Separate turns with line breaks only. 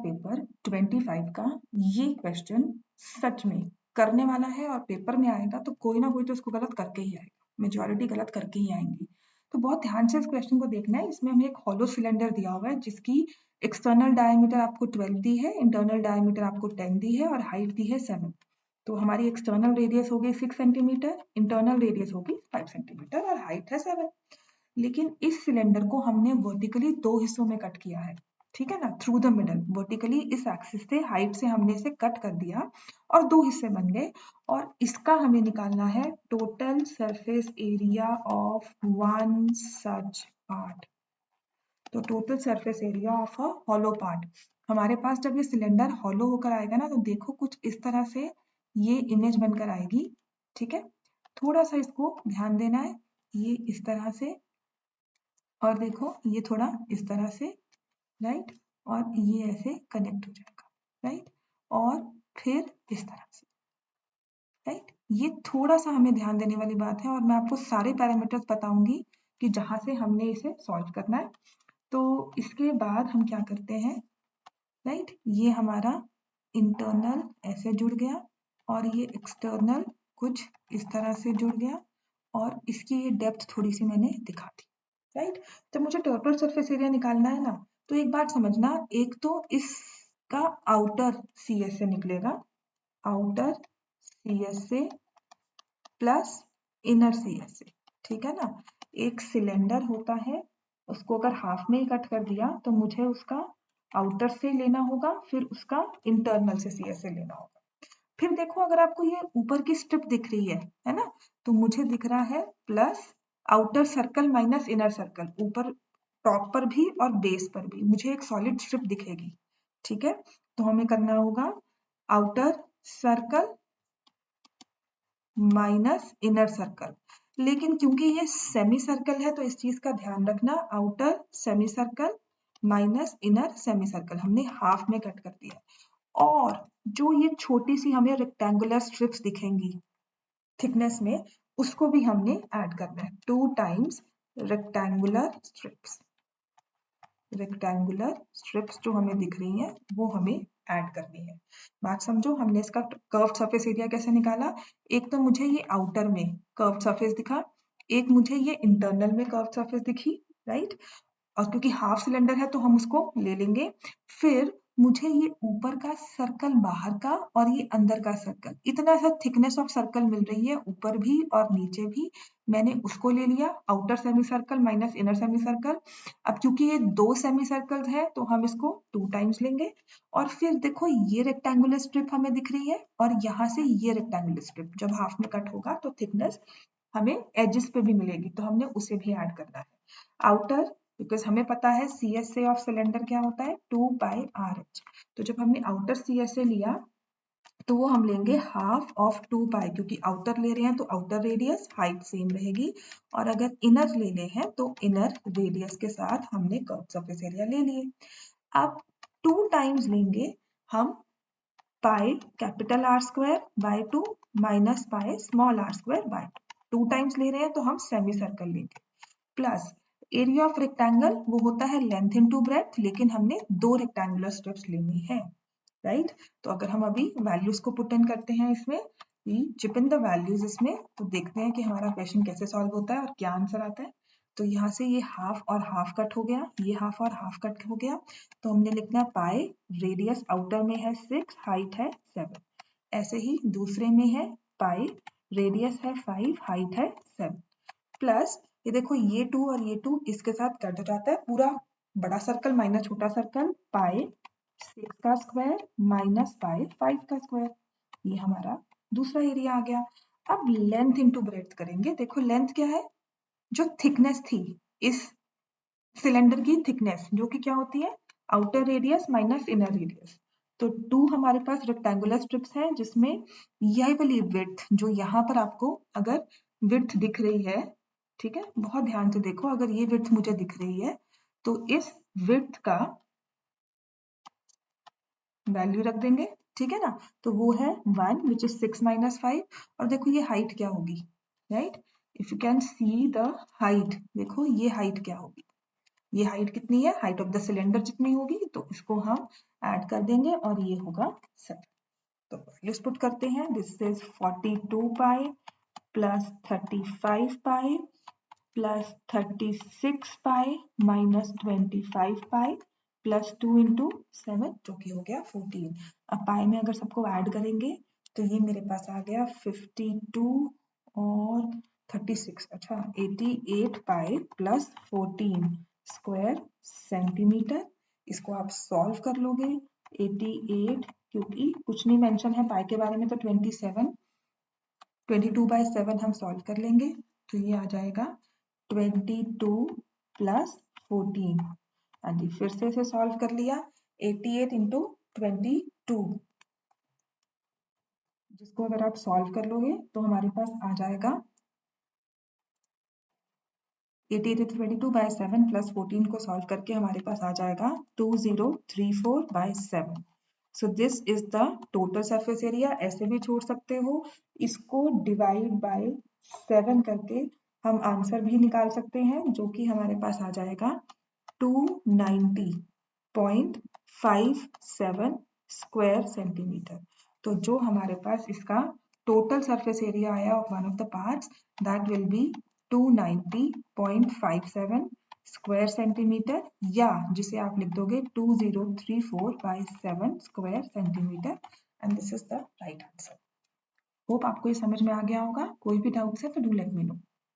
Paper 25 का ये question such में करने वाला है और पेपर में आएगा तो कोई ना कोई तो इसको गलत करके ही आएगा, मेजॉरिटी गलत करके ही आएंगी। तो बहुत ध्यान से इस क्वेश्चन को देखना है। इसमें हमें एक हॉलो सिलेंडर दिया हुआ है जिसकी एक्सटर्नल डायमीटर आपको 12 दी है, इंटरनल डायमीटर आपको 10 दी है और हाइट दी है 7। तो हमारी एक्सटर्नल रेडियस होगी 6 सेंटीमीटर, इंटरनल रेडियस होगी 5 सेंटीमीटर और हाइट है 7। लेकिन इस सिलेंडर को हमने वर्टिकली 2 हिस्सों में कट किया है, ठीक है ना, थ्रू द मिडल। वर्टिकली इस एक्सिस से, हाइट से हमने इसे कट कर दिया और 2 हिस्से बन गए। और इसका हमें निकालना है total surface area of one such part. तो total surface area of a hollow part, हमारे पास जब ये सिलेंडर हॉलो होकर आएगा ना तो देखो कुछ इस तरह से ये इमेज बनकर आएगी, ठीक है। थोड़ा सा इसको ध्यान देना है, ये इस तरह से, और देखो ये थोड़ा इस तरह से, राइट, और ये ऐसे कनेक्ट हो जाएगा, राइट, और फिर इस तरह से, राइट। ये थोड़ा सा हमें ध्यान देने वाली बात है और मैं आपको सारे पैरामीटर्स बताऊंगी कि जहां से हमने इसे सॉल्व करना है। तो इसके बाद हम क्या करते हैं, राइट, ये हमारा इंटरनल ऐसे जुड़ गया और ये एक्सटर्नल कुछ इस तरह से जुड़ गया और इसकी ये डेप्थ थोड़ी सी मैंने दिखा दी, राइट। जब मुझे टोटल सरफेस एरिया निकालना है ना तो एक बात समझना, एक तो इसका आउटर CS से निकलेगा, आउटर CS से प्लस इनर CS से, ठीक है ना। एक सिलेंडर होता है, उसको अगर हाफ में ही कट कर दिया तो मुझे उसका आउटर से लेना होगा, फिर उसका इंटरनल से CS से लेना होगा। फिर देखो अगर आपको ये ऊपर की स्ट्रिप दिख रही है ना, तो मुझे दिख रहा है plus outer circle minus inner circle, ऊपर टॉप पर भी और बेस पर भी मुझे एक सॉलिड स्ट्रिप दिखेगी, ठीक है। तो हमें करना होगा outer circle minus inner circle. लेकिन क्योंकि ये सेमी सर्कल है तो इस चीज का ध्यान रखना, outer semi circle minus inner semi circle हमने हाफ में कट कर दिया। और जो ये छोटी सी हमें रेक्टेंगुलर स्ट्रिप्स दिखेंगी थिकनेस में, उसको भी हमने ऐड करना है, 2 times rectangular strips. Rectangular strips जो हमें दिख रही हैं वो हमें ऐड करनी है। बात समझो, हमने इसका कर्व सरफेस एरिया कैसे निकाला, एक तो मुझे ये आउटर में कर्व सरफेस दिखा, एक मुझे ये इंटरनल में कर्व सरफेस दिखी, राइट। और क्योंकि हाफ सिलेंडर है तो हम उसको ले लेंगे। फिर मुझे ये ऊपर का सर्कल बाहर का और ये अंदर का सर्कल, इतना सा थिकनेस ऑफ सर्कल मिल रही है ऊपर भी और नीचे भी, मैंने उसको ले लिया, outer semi circle minus inner semi circle. अब क्योंकि ये 2 सेमी सर्कल है तो हम इसको 2 टाइम्स लेंगे। और फिर देखो ये रेक्टेंगुलर स्ट्रिप हमें दिख रही है और यहाँ से ये रेक्टेंगुलर स्ट्रिप जब हाफ में कट होगा तो थिकनेस हमें एजेस पे भी मिलेगी, तो हमने उसे भी ऐड करना है। आउटर, बिकॉज हमें पता है CSA ऑफ सिलेंडर क्या होता है, 2πRH। तो जब हमने आउटर CSA लिया तो वो हम लेंगे हाफ ऑफ 2π, क्योंकि आउटर ले रहे हैं तो आउटर रेडियस हाइट सेम रहेगी, और अगर इनर ले रहे हैं तो इनर रेडियस के साथ हमने कर्व सरफेस एरिया ले लिए। अब 2 टाइम्स लेंगे हम pi capital R square by 2 minus pi small r square by 2 times ले रहे हैं तो हम सेमी सर्कल लेंगे, प्लस एरिया ऑफ रेक्टेंगल वो होता है लेंथ इनटू ब्रेड्थ, लेकिन हमने 2 रेक्टेंगुलर स्ट्रिप्स लेनी है, राइट। तो अगर हम अभी वैल्यूज को पुट इन करते हैं इसमें, चिप इन द वैल्यूज इसमें, तो देखते हैं कि हमारा क्वेश्चन कैसे सॉल्व होता है और क्या आंसर आता है। तो यहाँ से ये हाफ और हाफ कट हो गया, ये हाफ और हाफ कट हो गया, तो हमने लिखना है पाई, रेडियस आउटर में है 6, हाइट है 7। ऐसे ही दूसरे में है पाई, रेडियस है 5, हाइट है 7, प्लस ये देखो ये 2 और ये 2 इसके साथ कट जाता है, पूरा बड़ा सर्कल माइनस छोटा सर्कल, पाई 6 का स्क्वायर माइनस पाई 5 का स्क्वायर, ये हमारा दूसरा एरिया आ गया। अब लेंथ इनटू ब्रेड्थ करेंगे। देखो लेंथ क्या है, जो थिकनेस थी इस सिलेंडर की थिकनेस, जो कि क्या होती है outer radius minus inner radius. तो 2 हमारे पास रेक्टेंगुलर स्ट्रिप्स हैं जिसमें यही वाली विड्थ, जो यहाँ पर आपको अगर विड्थ दिख रही है, ठीक है, बहुत ध्यान से देखो, अगर ये विड्थ मुझे दिख रही है तो इस विड्थ का वैल्यू रख देंगे, ठीक है ना। तो वो है 1 विच इज 6 माइनस 5, और देखो ये हाइट क्या होगी, right. If you can see the height, देखो ये हाइट क्या होगी, ये हाइट कितनी है, हाइट ऑफ द सिलेंडर जितनी होगी, तो इसको हम ऐड कर देंगे और ये होगा 7। तो वैल्यूज पुट करते हैं, this is 42 pi plus 35 pi plus 36 pi minus 25 pi plus 2 into 7 जो कि हो गया 14। अब पाई में अगर सबको ऐड करेंगे तो ये मेरे पास आ गया 52 और 36, अच्छा 88 पाई प्लस 14 स्क्वायर सेंटीमीटर। इसको आप सॉल्व कर लोगे, 88 क्योंकि कुछ नहीं मेंशन है पाई के बारे में, तो 22/7 हम सॉल्व कर लेंगे, तो ये आ जाएगा 22 प्लस 14। हाँ जी, फिर से इसे सॉल्व कर लिया, 88 इंटू 22, जिसको अगर आप सॉल्व कर लोगे तो हमारे पास आ जाएगा 88 इंटू 22/7 प्लस 14 को सॉल्व करके हमारे पास आ जाएगा 2034/7। So this is the total surface area. ऐसे भी छोड़ सकते हो, इसको डिवाइड बाय 7 करके हम आंसर भी निकाल सकते हैं, जो कि हमारे पास आ जाएगा 290.57 स्क्वायर सेंटीमीटर। तो जो हमारे पास इसका टोटल सरफेस एरिया आया of one of the parts, that will be 290.57 square centimetre, या जिसे आप लिख दोगे 2034/7 square centimetre, and this is the right answer. Hope आपको ये समझ में आ गया होगा। कोई भी डाउट्स है तो डू लेट मी नो।